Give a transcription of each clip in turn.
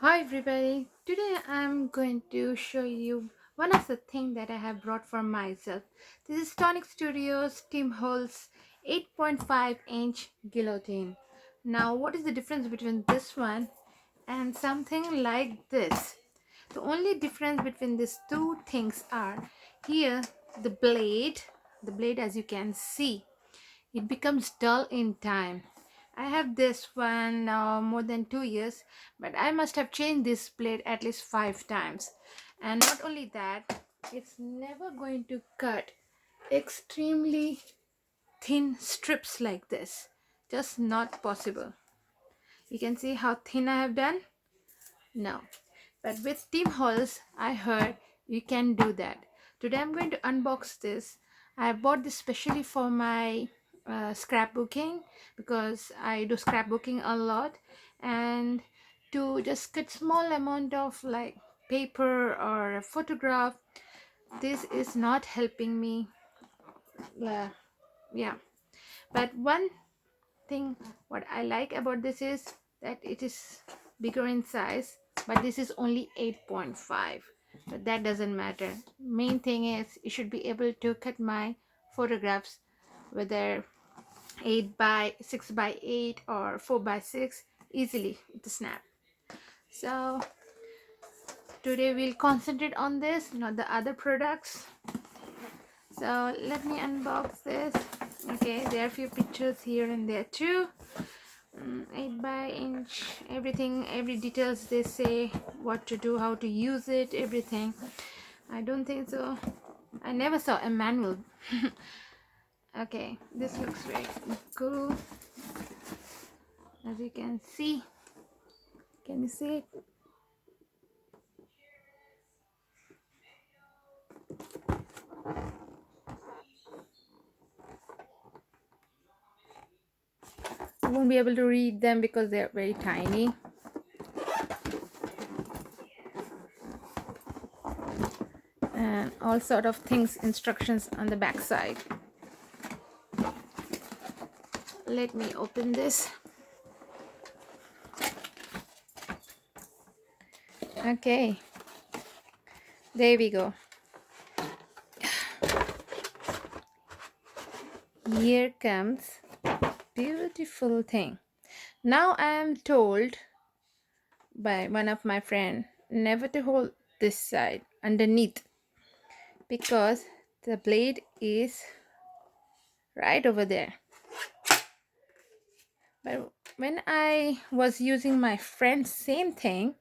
Hi everybody, today I'm going to show you one of the things that I have brought for myself. This is Tonic Studios Tim Holtz 8.5-inch guillotine. Now what is the difference between this one and something like this? The only difference between these two things are here the blade as you can see, it becomes dull in time. I have this one now more than 2 years, but I must have changed this blade at least 5 times. And not only that, it's never going to cut extremely thin strips like this. Just not possible. You can see how thin I have done? No. But with Tim Holtz, I heard you can do that. Today I'm going to unbox this. I bought this specially for my scrapbooking because I do scrapbooking a lot, and to just cut small amount of like paper or a photograph. This is not helping me. uh, yeah, but one thing what I like about this is that it is bigger in size, but this is only 8.5, but that doesn't matter. Main thing is you should be able to cut my photographs, whether 8 by 6 by 8 or 4 by 6, easily with the snap. So today we'll concentrate on this, not the other products. So let me unbox this. Okay, there are a few pictures here and there too. 8 by inch, everything, every details, they say what to do, how to use it, everything. I don't think so. I never saw a manual. Okay, this looks very cool. As you can see, can you see it? You won't be able to read them because they're very tiny. And all sort of things, instructions on the back side. Let me open this. Okay, there we go. Here comes beautiful thing. Now I am told by one of my friend never to hold this side underneath, because the blade is right over there. But when I was using my friend's same thing,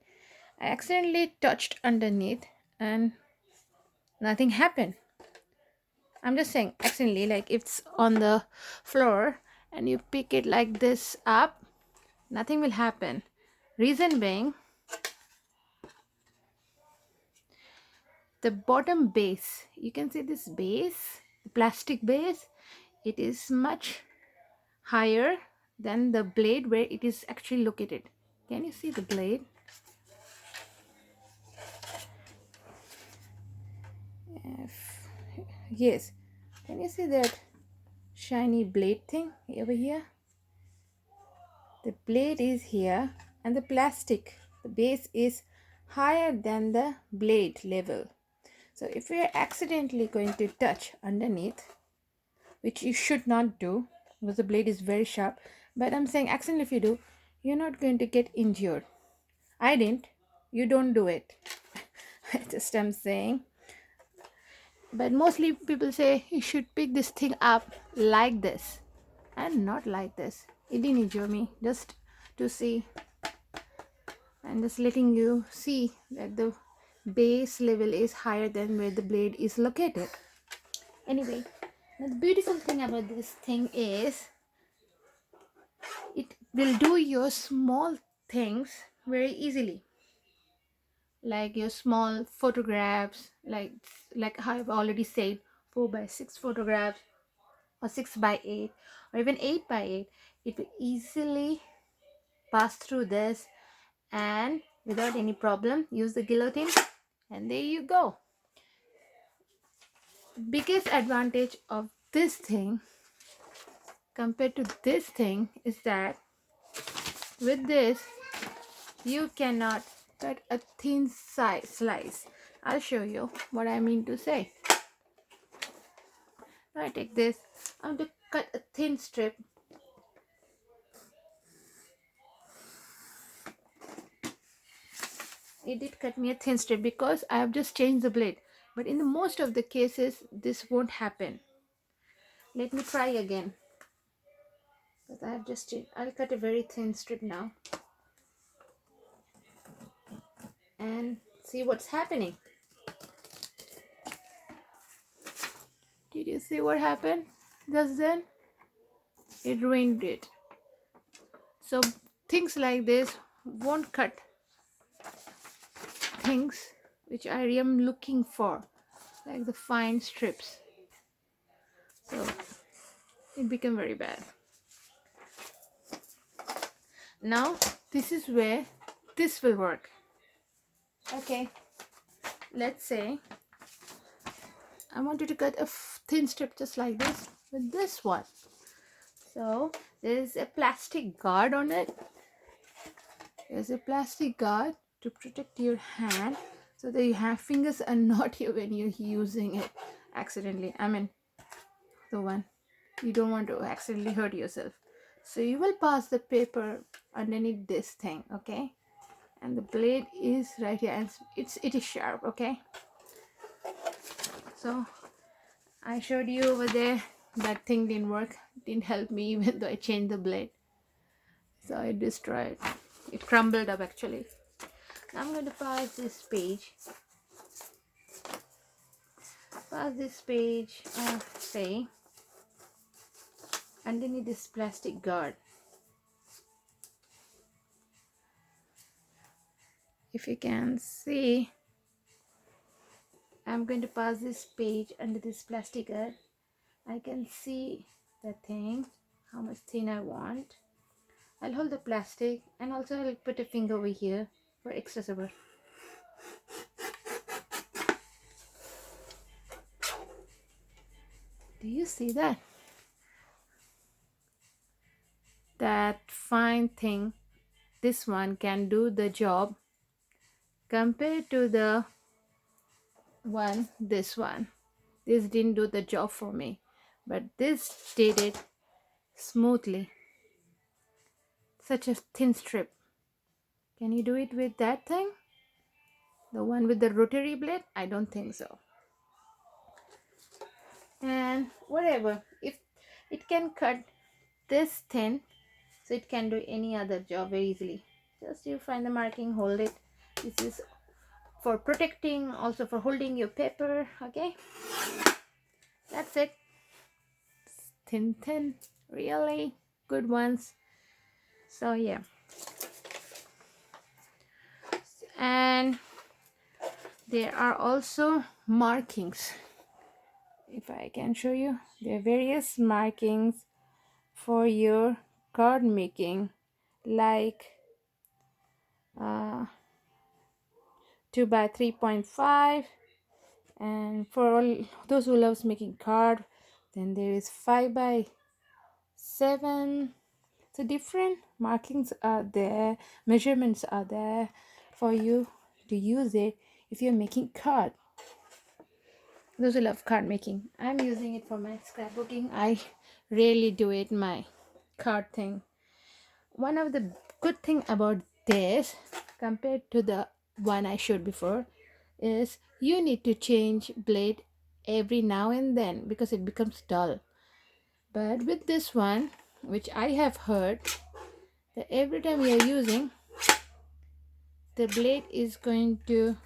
I accidentally touched underneath and nothing happened. I'm just saying accidentally, like if it's on the floor and you pick it like this up, nothing will happen. Reason being, the bottom base, you can see this base, the plastic base, it is much higher than the blade where it is actually located. Can you see the blade? Yes, can you see that shiny blade thing over here? The blade is here and the plastic, the base is higher than the blade level. So if we are accidentally going to touch underneath, which you should not do because the blade is very sharp, but I'm saying accidentally if you do, you're not going to get injured. I didn't. You don't do it. Just I'm saying. But mostly people say you should pick this thing up like this and not like this. It didn't injure me, just to see. And just letting you see that the base level is higher than where the blade is located. Anyway, the beautiful thing about this thing is it will do your small things very easily, like your small photographs, like how I've already said, 4 by 6 photographs or 6 by 8 or even 8 by 8. It will easily pass through this and without any problem use the guillotine, and there you go. Biggest advantage of this thing compared to this thing is that with this you cannot cut a thin slice. I'll show you what I mean to say. I take this. I'm going to cut a thin strip. It did cut me a thin strip because I have just changed the blade. But in the most of the cases, this won't happen. Let me try again. But I have just changed. I'll cut a very thin strip now. And see what's happening. Did you see what happened just then? It ruined it. So things like this won't cut things which I am looking for, like the fine strips. So it became very bad. Now this is where this will work. Okay, let's say I wanted to cut a thin strip just like this with this one. So there's a plastic guard on it. There's a plastic guard to protect your hand so that your fingers are not here when you're using it accidentally. I mean, the one you don't want to accidentally hurt yourself. So you will pass the paper underneath this thing, okay? And the blade is right here, and it is sharp, okay? So I showed you over there. That thing didn't work, didn't help me even though I changed the blade. So I destroyed. It crumbled up actually. Now I'm going to pass this page. Pass this page, say, underneath this plastic guard. If you can see, I'm going to pass this page under this plastic guard. I can see the thing, how much thin I want. I'll hold the plastic and also I'll put a finger over here for extra support. Do you see that? That fine thing, this one can do the job compared to the one, this one. This didn't do the job for me, but this did it smoothly. Such a thin strip. Can you do it with that thing? The one with the rotary blade? I don't think so. And whatever, if it can cut this thin, so it can do any other job very easily. Just you find the marking, hold it. This is for protecting, also for holding your paper, okay? That's it. Thin, really good ones. So yeah. And there are also markings. If I can show you, there are various markings for your card making, like 2 by 3.5, and for all those who loves making card, then there is 5 by 7. So different markings are there, measurements are there for you to use it if you're making card. Those who love card making, I'm using it for my scrapbooking. I rarely do it my card thing. One of the good thing about this compared to the one I showed before is you need to change blade every now and then because it becomes dull. But with this one, which I have heard that every time we are using, the blade is going to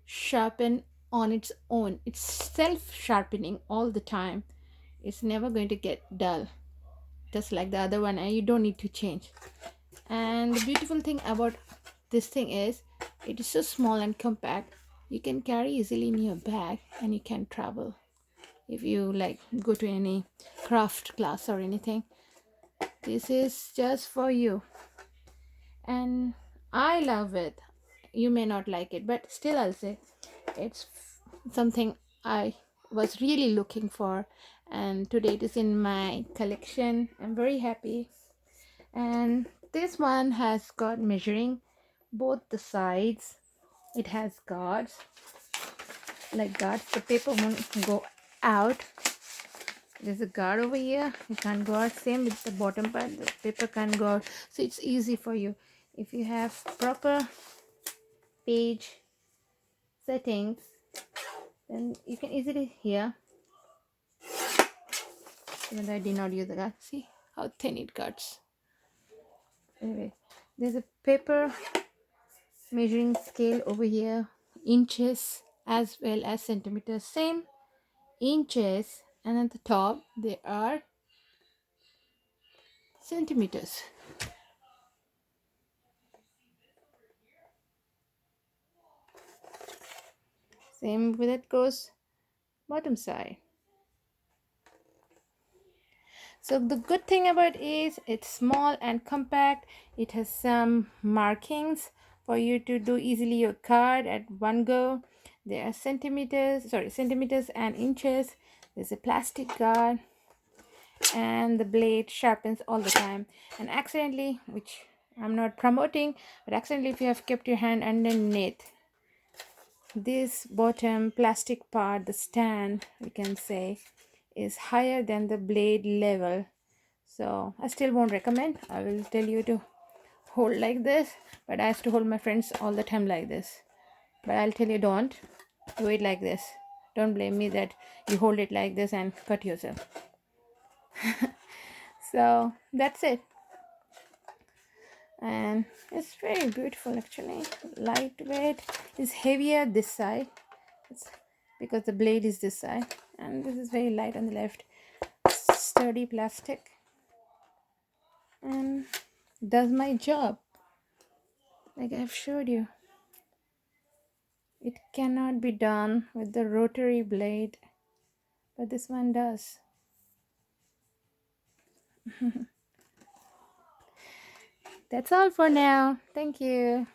sharpen on its own. It's self-sharpening all the time. It's never going to get dull, just like the other one, and you don't need to change. And the beautiful thing about this thing is it is so small and compact. You can carry easily in your bag and you can travel. If you like go to any craft class or anything, this is just for you. And I love it. You may not like it, but still I'll say it's something I was really looking for, and today it is in my collection. I'm very happy. And this one has got measuring both the sides. It has guards, like guards. The paper won't go out. There's a guard over here. You can't go out. Same with the bottom part. The paper can't go out. So it's easy for you. If you have proper page settings, then you can easily here. Even though I did not use the guard. See how thin it cuts. Anyway, there's a paper measuring scale over here, inches as well as centimeters. Same inches, and at the top they are centimeters. Same with it goes bottom side. So the good thing about it is it's small and compact. It has some markings for you to do easily your card at one go. There are centimeters and inches. There's a plastic guard, and the blade sharpens all the time. And accidentally, which I'm not promoting, but accidentally if you have kept your hand underneath this bottom plastic part, the stand, we can say, is higher than the blade level. So I still won't recommend. I will tell you to hold like this, but I used to hold my friends all the time like this. But I'll tell you, don't do it like this. Don't blame me that you hold it like this and cut yourself. So that's it. And it's very beautiful actually. Lightweight. It's heavier this side. It's because the blade is this side, and this is very light on the left. Sturdy plastic, and does my job like I've showed you. It cannot be done with the rotary blade, but this one does. That's all for now. Thank you.